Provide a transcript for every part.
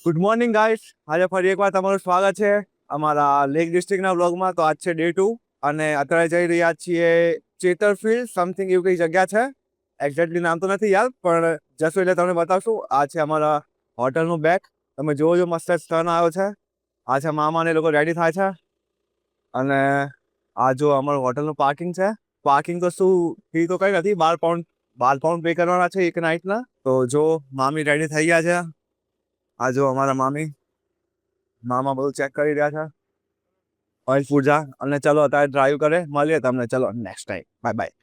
Good morning guys, આજે ફરી એકવાર તમારું સ્વાગત છે અમારા લેક ડિસ્ટ્રિક્ટના વ્લોગમાં. તો આજ છે ડે 2 અને અત્યારે જઈ રહ્યા છીએ ચેતરફિલ્ડ સમથિંગ એવું કઈ જગ્યા છે. એક્ઝેક્ટલી નામ તો નથી યાદ, પણ જશું એટલે તમને બતાવશું. આ છે અમારા હોટલનું બેક. તમે જોવો જો મસ્ત સ્ટન આવ્યો છે. આ છે મામા ને લોકો રેડી થાય છે. અને આ જો અમારું હોટલનું પાર્કિંગ છે. પાર્કિંગ તો શું ફી તો કઈ નથી, 12 પાઉન્ડ પે કરવાના છે એક નાઇટના. તો જો મામી રેડી થઈ ગયા છે. આ જો અમારા મામા બધું ચેક કરી રહ્યા છે, ઓઇલ પૂજા. અને ચલો અત્યારે ડ્રાઈવ કરે, મળીએ તમને ચલો નેક્સ્ટ ટાઈમ. Bye bye.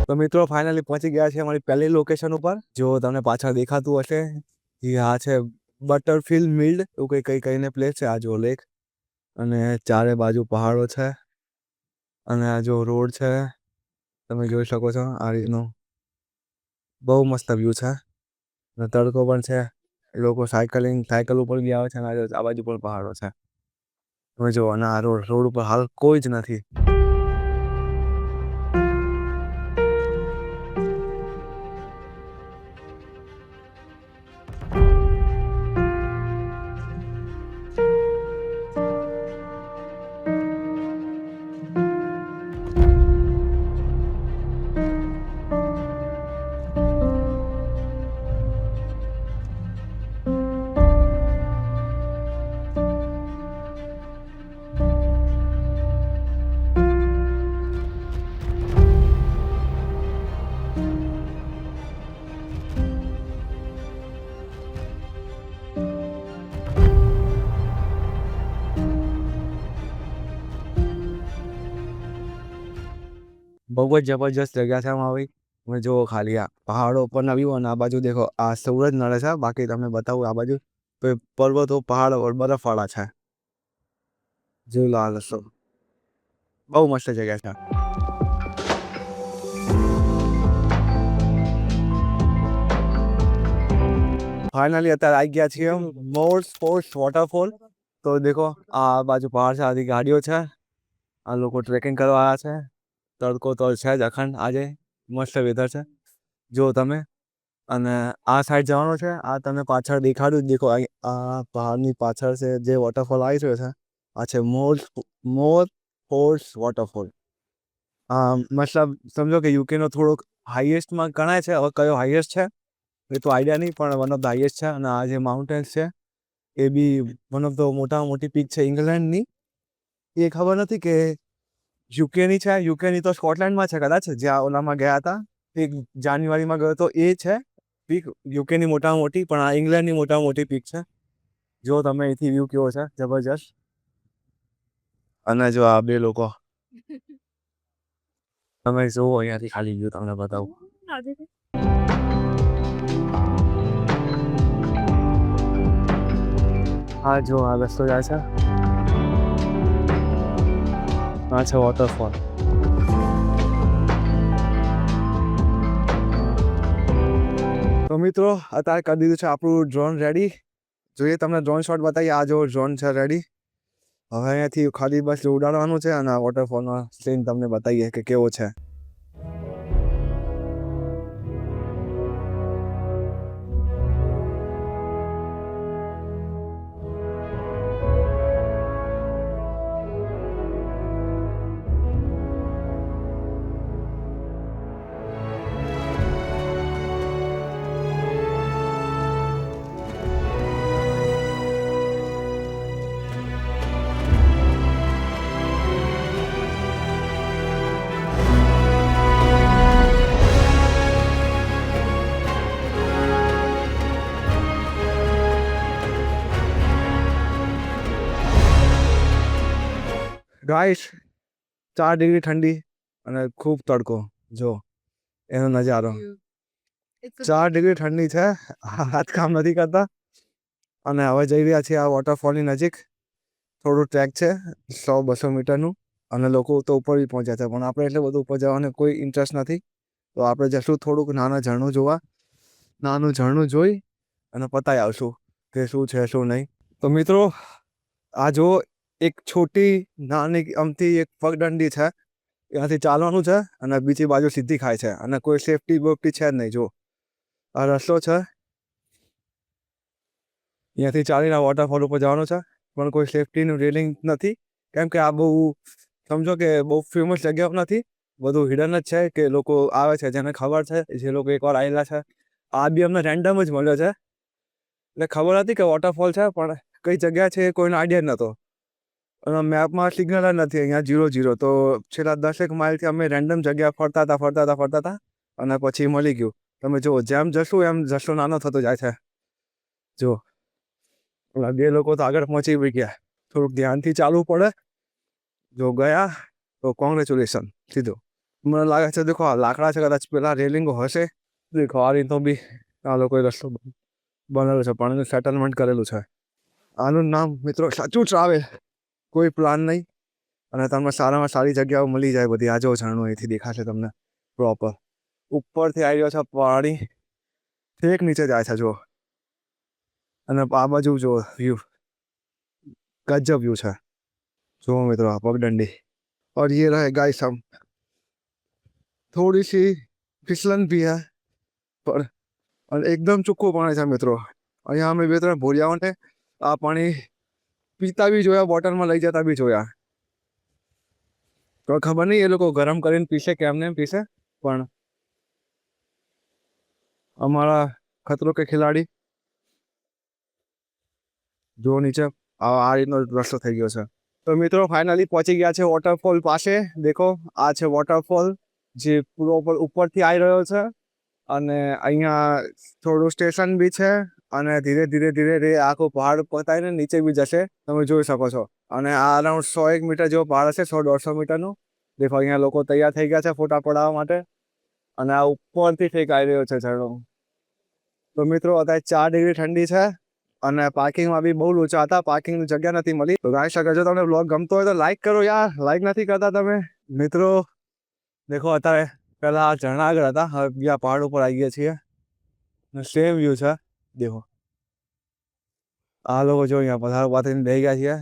તો મિત્રો ફાઇનલી પહોંચી ગયા છે અમારી પહેલી લોકેશન ઉપર. જો તમને પાછળ દેખાતું હશે, આ છે બટરફિલ્ડ મિલ્ડ એવું કઈ કઈને પ્લેસ છે. આ જો લેક અને ચારે બાજુ પહાડો છે અને આ જો રોડ છે, તમે જોઈ શકો છો. આ રીતનો બહુ મસ્ત વ્યૂ છે અને તડકો પણ છે. લોકો સાયકલ ઉપર બી આવે છે અને આ બાજુ પણ પહાડો છે. તમે જો અને આ રોડ ઉપર હાલ કોઈ જ નથી. બહુ જ જબરજસ્ત જગ્યા છે આમાં ભાઈ. તમે જુઓ ખાલી આ પહાડો ઉપરના વ્યૂ અને આ બાજુ દેખો, આ સૂરજ નડે છે. બાકી તમને બતાવું, આ બાજુ તો પર્વતો પહાડો બરફવાળા છે. જોઈ લો આ રસ્તો, બહુ મસ્ત જગ્યા છે. ફાઇનલી અત્યારે આવી ગયા છીએ મોર સ્પોર્ટ્સ વોટરફોલ. તો દેખો આ બાજુ પહાડ છે, આધી ગાડીઓ છે. આ લોકો ટ્રેકિંગ કરવા આવ્યા છે. તડકો તો છે જ અખંડ. આજે મસ્ત વેધર છે જો તમે. અને આ સાઈડ જવાનું છે. આ તમે પાછળ દેખાડું દેખો, આ પહાડની પાછળ છે જે વોટરફોલ આવી રહ્યો છે. આ છે મોર સ્પોર્ટ્સ વોટરફોલ. મતલબ સમજો કે યુકેનો થોડોક હાઈએસ્ટમાં ગણાય છે. હવે કયો હાઈએસ્ટ છે એ તો આઈડિયા નહીં, પણ વન ઓફ ધ હાઈએસ્ટ છે. અને આ જે માઉન્ટેન્સ છે એ બી વન ઓફ ધ મોટામાં મોટી પીક છે ઇંગ્લેન્ડની. એ ખબર નથી કે યુકેની છે. યુકેની તો સ્કોટલેન્ડમાં છે કદાચ, જ્યાં ઓલામાં ગયા હતા. એક જાન્યુઆરીમાં ગયો તો એ છે પીક યુકેની મોટામાં મોટી, પણ આ ઇંગ્લેન્ડની મોટામાં મોટી પીક છે. જો તમે અહીંથી વ્યૂ કેવો છે, જબરજસ્ત. અને જો આ બે લોકો, તમે જોવો અહીંયાથી ખાલી વ્યૂ તમને બતાવું. હા જો આ રસ્તો જાય છે, આ છે વોટરફોલ. તો મિત્રો અત્યારે કરી દીધું છે આપણું ડ્રોન રેડી. જોઈએ તમને ડ્રોન શોટ બતાવીએ. આ જો ડ્રોન છે રેડી. હવે અહીંયાથી ખાલી બસ ઉડાડવાનું છે અને આ વોટરફોલનો સીન તમને બતાવીએ કે કેવો છે. ગાઈસ 4 ડિગ્રી ઠંડી અને ખૂબ તડકો. જો એનો નજારો 4 ડિગ્રી ઠંડી છે, હાથ કામ નથી કરતા. અને હવે જઈ રહ્યા છીએ આ વોટરફોલની નજીક. થોડું ટ્રેક છે 100-200 મીટરનું, અને લોકો તો ઉપર બી પહોંચ્યા છે, પણ આપણે એટલે બધું ઉપર જવાનો કોઈ ઇન્ટરેસ્ટ નથી. તો આપણે જશું થોડુંક નાનું ઝરણું જોવા. નાનું ઝરણું જોઈ અને પતાઈ આવશું કે શું છે શું નહીં. તો મિત્રો આ જો એક છોટી નાની અમથી એક પગદંડી છે, ત્યાંથી ચાલવાનું છે અને બીજી બાજુ સીધી ખાય છે, અને કોઈ સેફટી બોફટી છે જ નહીં. જો આ રસ્તો છે, અહીંયાથી ચાલીને વોટરફોલ ઉપર જવાનું છે, પણ કોઈ સેફટીનું રેલિંગ નથી, કેમ કે આ બહુ સમજો કે બહુ ફેમસ જગ્યાઓ નથી, બધું હિડન જ છે કે લોકો આવે છે જેને ખબર છે, જે લોકો એકવાર આવેલા છે. આ બી અમને રેન્ડમ જ મળ્યો છે, એટલે ખબર હતી કે વોટરફોલ છે, પણ કઈ જગ્યા છે એ કોઈનો આઈડિયા જ નહોતો. અને મેપમાં સિગ્નલ જ નથી, અહીંયા 0-0. તો છેલ્લા 10 માઇલથી અમે રેન્ડમ જગ્યા ફરતા હતા અને પછી મળી ગયું. તમે જુઓ, જેમ જશું એમ રસ્તો નાનો થતો જાય છે. જો 2 લોકો તો આગળ પહોંચી બી ગયા. થોડુંક ધ્યાનથી ચાલવું પડે. જો ગયા તો કોંગ્રેચ્યુલેશન સીધું. મને લાગે છે દેખો આ લાકડા છે, કદાચ પેલા રેલિંગો હશે. દેખો આ રીતનો બી આ લોકોએ રસ્તો બનેલો છે, પણ એનું સેટલમેન્ટ કરેલું છે. આનું નામ મિત્રો સાચું ટ્રાવેલ, કોઈ પ્લાન નહીં, અને તમને સારામાં સારી જગ્યાઓ મળી જાય બધી. આ જો ઝરણું અહીંથી દેખાશે તમને પ્રોપર. ઉપરથી આવી રહ્યો છે પાણી, ઠેક નીચે જાય છે જો. અને આ બાજુ જો વ્યૂ, ગજબ વ્યૂ છે. જો મિત્રો આ पगडंडी, और ये रहे गाइस हम, थोड़ी सी फिसलन भी है पर, और एकदम ચોખ્ખું પાણી છે મિત્રો. અહીંયા અમે 2-3 ભોરિયાઓને આ પાણી પીતા બી જોયા, બોટલમાં લઈ જતા બી જોયા. તો ખબર નહીં એ લોકો ગરમ કરીને પીશે કે એમને એમ પીશે, પણ અમારા ખતરો કે ખિલાડી જો નીચે આ રીતનો રસ્તો થઈ ગયો છે. તો મિત્રો ફાઇનલી પહોંચી ગયા છે વોટરફોલ પાસે. દેખો આ છે વોટરફોલ, જે પૂરો ઉપરથી આવી રહ્યો છે, અને અહીંયા થોડું સ્ટેશન બી છે, અને ધીરે ધીરે આખો પહાડ પતાવીને નીચે બી જશે, તમે જોઈ શકો છો. અને આ અરાઉન્ડ 100-1 મીટર જેવો પહાડ હશે, 100-150 મીટરનું. દેખો અહીંયા લોકો તૈયાર થઈ ગયા છે ફોટા પડાવવા માટે, અને આ ઉપરથી ઠેક આવી રહ્યો છે ઝરણો. તો મિત્રો અત્યારે 4 ડિગ્રી ઠંડી છે, અને પાર્કિંગમાં બી બહુ લોચા હતા, પાર્કિંગની જગ્યા નથી મળી. તો ગાઈસ અગર જો તમને વ્લોગ ગમતો હોય તો લાઈક કરો યાર, લાઈક નથી કરતા તમે મિત્રો. દેખો અત્યારે પહેલા આ ઝરણા આગળ હતા, હવે બીજા પહાડ ઉપર આવી ગયા છીએ, સેમ વ્યૂ છે. દેખો આ લોકો જો અહીંયા પથાર પાથરીને બેસી ગયા છીએ.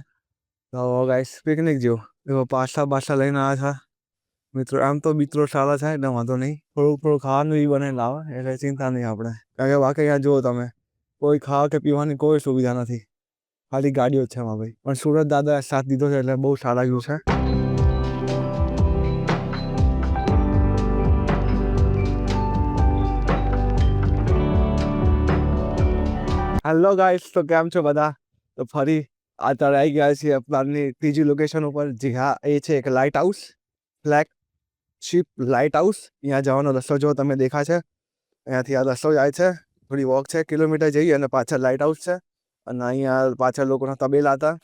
તો ગાઈસ પિકનિક જેવું. દેખો પાસ્તા લઈને આવ્યા છે મિત્રો. આમ તો મિત્રો સારા છે, એટલે વાંધો નહીં. થોડું ખાવાનું બી બનાવીને લાવે, એટલે ચિંતા નહીં આપણે. કારણ કે બાકી અહીંયા જુઓ તમે, કોઈ ખાવા કે પીવાની કોઈ સુવિધા નથી, ખાલી ગાડીઓ જ છે એમાં ભાઈ. પણ સુરત દાદાએ સાથ દીધો છે, એટલે બહુ સારા વ્યૂ છે. હેલો ગાઈસ, તો કેમ છો બધા? તો ફરી અત્યારે આવી ગયા છીએ આપણી ત્રીજી લોકેશન ઉપર. જી હા, એ છે એક light house, flagship light house. અહીંયા જવાનો રસ્તો જો તમે દેખાય છે, અહીંયાથી આ રસ્તો જાય છે, થોડી વોક છે, કિલોમીટર જઈએ, અને પાછળ લાઇટ હાઉસ છે. અને અહીંયા પાછળ લોકોના તબેલા હતા,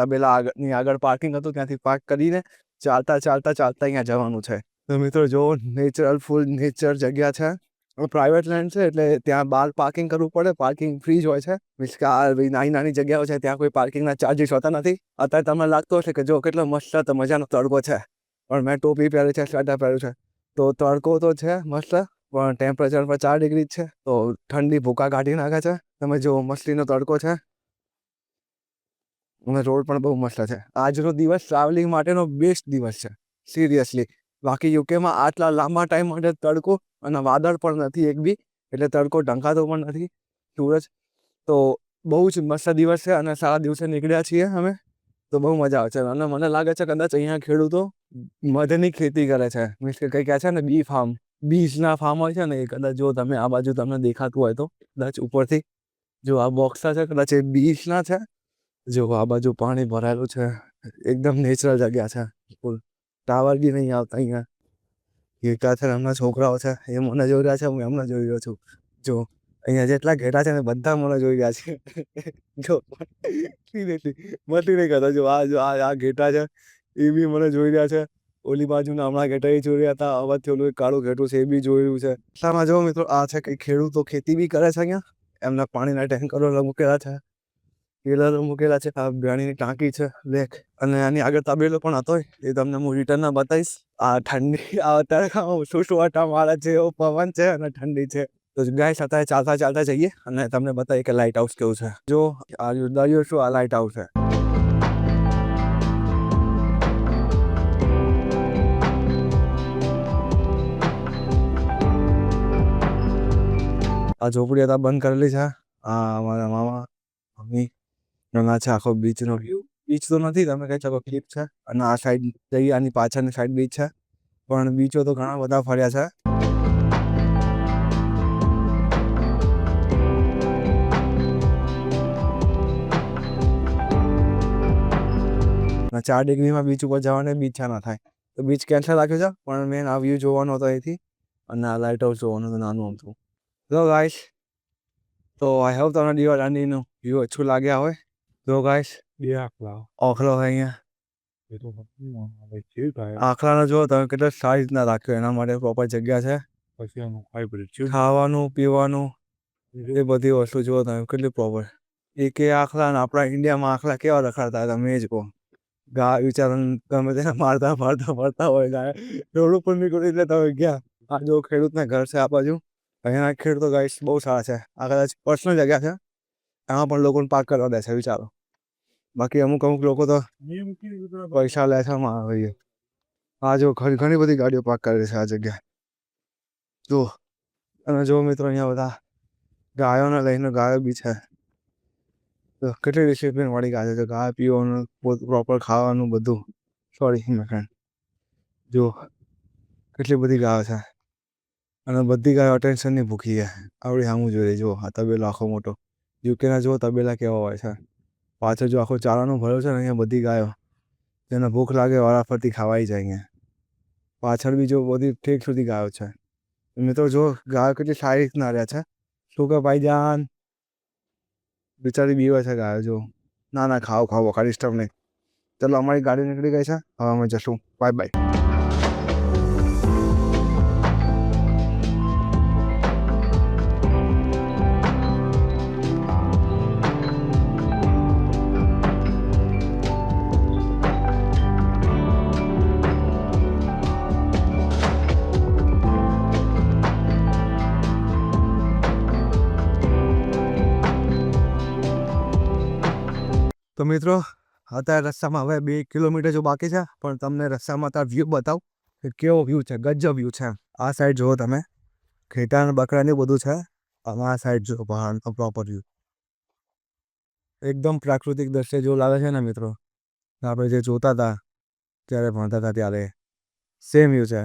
તબેલા આગળ પાર્કિંગ હતું, ત્યાંથી પાર્ક કરીને ચાલતા અહીંયા જવાનું છે. તો મિત્રો જો નેચરલ ફૂલ નેચર જગ્યા છે, પ્રાઇવેટ લેન્ડ છે, એટલે ત્યાં બહાર પાર્કિંગ કરવું પડે. પાર્કિંગ ફ્રી જ હોય છે, મીન્સ કે આ નાની જગ્યાઓ છે, ત્યાં કોઈ પાર્કિંગના ચાર્જીસ હોતા નથી. અત્યારે તમને લાગતો હશે કે જો કેટલો મસ્ત મજાનો તડકો છે, પણ મેં ટોપી પહેરી છે, સ્વેટર પહેર્યું છે, તો તડકો તો છે મસ્ત, પણ ટેમ્પરેચર પર 4 ડિગ્રી જ છે, તો ઠંડી ભૂકા કાઢી નાખે છે. તમે જો મસ્તીનો તડકો છે, અને રોડ પણ બહુ મસ્ત છે. આજનો દિવસ ટ્રાવેલિંગ માટેનો બેસ્ટ દિવસ છે સિરિયસલી. બાકી યુકેમાં આટલા લાંબા ટાઈમ માટે તડકો અને વાદળ પણ નથી એક બી, એટલે તડકો ઢંકાતો પણ નથી સૂરજ. તો બહુ જ મસ્ત દિવસ છે, અને સારા દિવસે નીકળ્યા છીએ અમે, તો બહુ મજા આવે છે. અને મને લાગે છે કદાચ અહીંયા ખેડૂતો મધની ખેતી કરે છે, મીન્સ કે કંઈ કહે છે ને બીજના ફાર્મ હોય છે ને, એ કદાચ જો તમે આ બાજુ તમને દેખાતું હોય તો કદાચ ઉપરથી જો આ બોક્સા છે, કદાચ એ બીજના છે. જો આ બાજુ પાણી ભરાયેલું છે, એકદમ નેચરલ જગ્યા છે, ફૂલ ટાવર બી નહીં આવતા અહીંયા. ઘેટા છે, એમના છોકરાઓ છે, એ મને જોઈ રહ્યા છે, હું એમને જોઈ રહ્યો છું. જો અહીંયા જેટલા ઘેટા છે ને બધા મને જોઈ રહ્યા છે. જો મસ્તી નહીં કરતા, જો આ ઘેટા છે, એ બી મને જોઈ રહ્યા છે. ઓલી બાજુના હમણાં ઘેટા એ જોયા હતા, અવાજથી ઓલું એક કાળું ઘેટું છે એ બી જોયું છે. એટલામાં જો મિત્રો આ છે કે ખેડૂતો ખેતી બી કરે છે અહીંયા. એમના પાણીના ટેન્કરો મૂકેલા છે, કેલરો મૂકેલા છે, આ પાણીની ટાંકી છે લેક, અને આની આગળ તબેલો પણ હતો. એ તમને હું રિટર્નમાં બતાવીશ. આ ઠંડી અત્યારે સુસવાટા મારે છે, એવો પવન છે અને ઠંડી છે. તો ગાઈસ અત્યારે ચાલતા ચાલતા જઈએ અને તમને બતાવીએ કે લાઇટ હાઉસ કેવું છે. જો આ દરિયો શું, આ લાઇટ હાઉસ છે. આ ઝોપડી હતા બંધ કરેલી છે. આ અમારા મામા મમ્મી ના છે આખો બીચનો વ્યૂ. બીચ તો નથી, તમે કહી શકો ક્લિપ છે. અને આ સાઈડ જઈએ, આની પાછળની સાઈડ બીચ છે, પણ બીચો તો ઘણા બધા ફર્યા છે. 4 ડિગ્રીમાં બીચ ઉપર જવાની બી ઈચ્છા ના થાય, તો બીચ કેન્સલ રાખ્યું છે. પણ મેન આ વ્યૂ જોવાનો હતો અહીંથી, અને આ લાઇટ હાઉસ જોવાનું હતું નાનું અમથું. તો ગાઈસ, તો આઈ હોપ તમને દિવાળીનું વ્યૂ અચ્છું લાગ્યા હોય. તો ગાઈસ, આખલો હોય અહીંયા. આખલાનો જો તમે કેટલો સારી રીતના રાખ્યો, એના માટે પ્રોપર જગ્યા છે. ખાવાનું પીવાનું એ બધી વસ્તુ જુઓ તમે કેટલી પ્રોપર. એક આખલા ને આપણા ઇન્ડિયામાં આખલા કેવા રખડતા તમે એ જ કહો. ગાય વિચારણ ગમે તેને મારતા હોય. ગાય રોડ ઉપર નીકળી એટલે તમે ગયા. આ જો ખેડૂતના ઘર છે આ બાજુ. અહીંયાના ખેડૂતો ગાઈસ બહુ સારા છે. આ કદાચ પર્સનલ જગ્યા છે, એમાં પણ લોકોને પાર્ક કરવા દે છે, વિચારો. બાકી અમુક લોકો તો પૈસા લે છે. આ જો ઘણી બધી ગાડીઓ પાર્ક કરેલી છે આ જગ્યા જો. અને જો મિત્રો અહીંયા બધા ગાયોને લઈને ગાયો બી છે. તો કેટલી ડિસિપ્લિન વાળી ગાય છે. ગાય પીવાનું પ્રોપર ખાવાનું બધું. સોરી જો કેટલી બધી ગાયો છે, અને બધી ગાયો અટેન્શનની ભૂખી છે. આવડી સામું જોઈએ જો આ તબેલો આખો મોટો. યુકેના જો તબેલા કેવા હોય છે. પાછળ જો આખો ચારાનું ભર્યો છે ને, અહીંયા બધી ગાયો જેને ભૂખ લાગે વારાફરતી ખાવાઈ જાય. અહીંયા પાછળ બી જો બધી ઠેક સુધી ગાયો છે. મિત્રો જો ગાયો કેટલી સારી રીતના રહ્યા છે. શું કે ભાઈજાન, બિચારી બીવે છે ગાયો જો. ના ખાઓ ખાલી ડિસ્ટર્બ નહીં. ચલો અમારી ગાડી નીકળી ગઈ છે, હવે અમે જશું. Bye bye. તો મિત્રો અત્યારે રસ્તામાં હવે 2 કિલોમીટર જો બાકી છે, પણ તમને રસ્તામાં તાર વ્યૂ બતાવું કે કેવો વ્યૂ છે. ગજબ વ્યૂ છે. આ સાઈડ જુઓ તમે, ઘેટા અને બકરાને બધું છે. અને આ સાઈડ જો પહાડનો પ્રોપર વ્યૂ એકદમ પ્રાકૃતિક દ્રશ્ય જેવું લાગે છે ને મિત્રો. આપણે જે જોતા હતા ત્યારે ભણતા હતા ત્યારે સેમ વ્યૂ છે.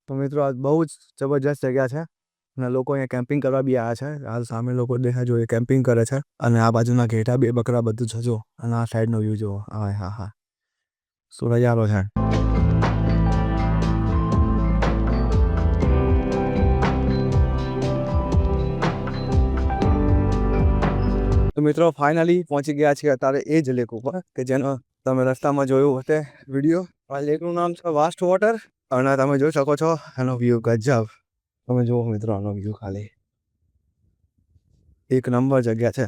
તો મિત્રો આ બહુ જ જબરજસ્ત જગ્યા છે, અને લોકો અહીંયા કેમ્પિંગ કરવા બી આવ્યા છે. હાલ સામે લોકો દેખા જો એ કેમ્પિંગ કરે છે, અને આ બાજુના ઘેટા 2 બકરા બધું છે જો. અને આ સાઈડનો વ્યૂ જુઓ. હા શું નજારો છે. તો મિત્રો ફાઇનલી પહોંચી ગયા છીએ અત્યારે એ જ લેક ઉપર કે જેનો તમે રસ્તામાં જોયું હશે વિડીયો. આ લેકનું નામ છે વાસ્ટ વોટર, અને તમે જોઈ શકો છો એનો વ્યૂ ગજબ. તમે જુઓ મિત્રો આનો વ્યૂ, ખાલી એક નંબર જગ્યા છે.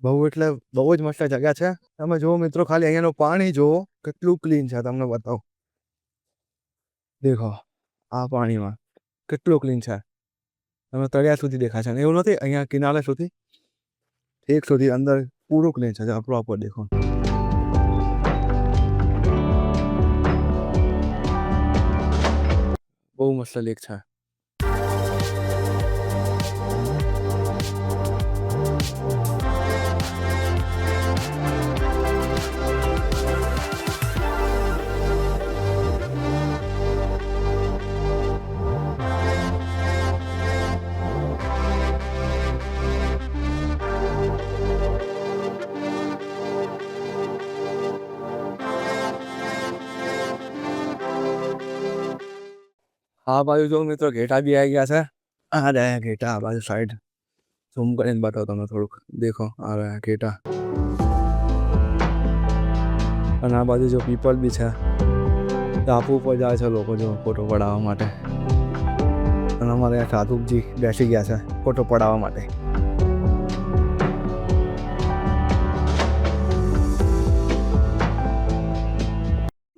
બહુ એટલે બહુ જ મસ્ત જગ્યા છે. તમે જુઓ મિત્રો, ખાલી અહીંયાનું પાણી જુઓ કેટલું ક્લીન છે. તમને બતાવું, દેખો આ પાણીમાં કેટલું ક્લીન છે. તમે તળિયા સુધી દેખાશે ને એવું નથી, અહીંયા કિનારે સુધી એક સુધી અંદર પૂરું ક્લીન છે પ્રોપર. દેખો બહુ મસ્ત લેક છે. આ બાજુ જો મિત્રો ઘેટા બી આવી ગયા છે. આ રહ્યા ઘેટા આ બાજુ સાઈડ. ઝૂમ કરીને બતાવો તમને થોડુંક. દેખો આ રહ્યા ઘેટા, અને આ બાજુ જો પીપલ બી છે. ટાપુ ઉપર જાય છે લોકો જો ફોટો પડાવવા માટે. અને અમારે અહીંયા સાધુજી બેસી ગયા છે ફોટો પડાવવા માટે.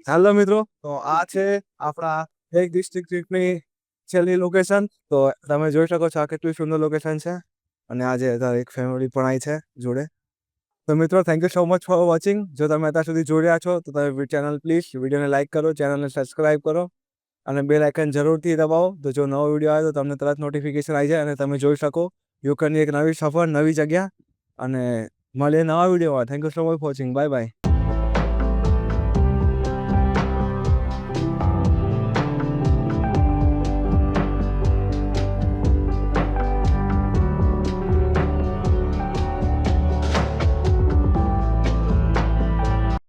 હેલો મિત્રો, તો આ છે આપણા એક ડિસ્ટ્રિક્ટ ટ્રીપની છેલ્લી લોકેશન. તો તમે જોઈ શકો છો આ કેટલું સુંદર લોકેશન છે. અને આજે એક ફેમિલી પણ આવી છે જોડે. તો મિત્રો thank you so much for watching. જો તમે અત્યાર સુધી જોઈ રહ્યા છો તો તમે ચેનલ પ્લીઝ વિડીયોને લાઇક કરો, ચેનલને સબસ્ક્રાઈબ કરો અને બેલ આઇકન જરૂરથી દબાવો. તો જો નવો વિડીયો આવે તો તમને તરત નોટિફિકેશન આવી જાય અને તમે જોઈ શકો યુકેની એક નવી સફર, નવી જગ્યા. અને મળીએ નવા વિડીયોમાં. Thank you so much for watching. Bye bye.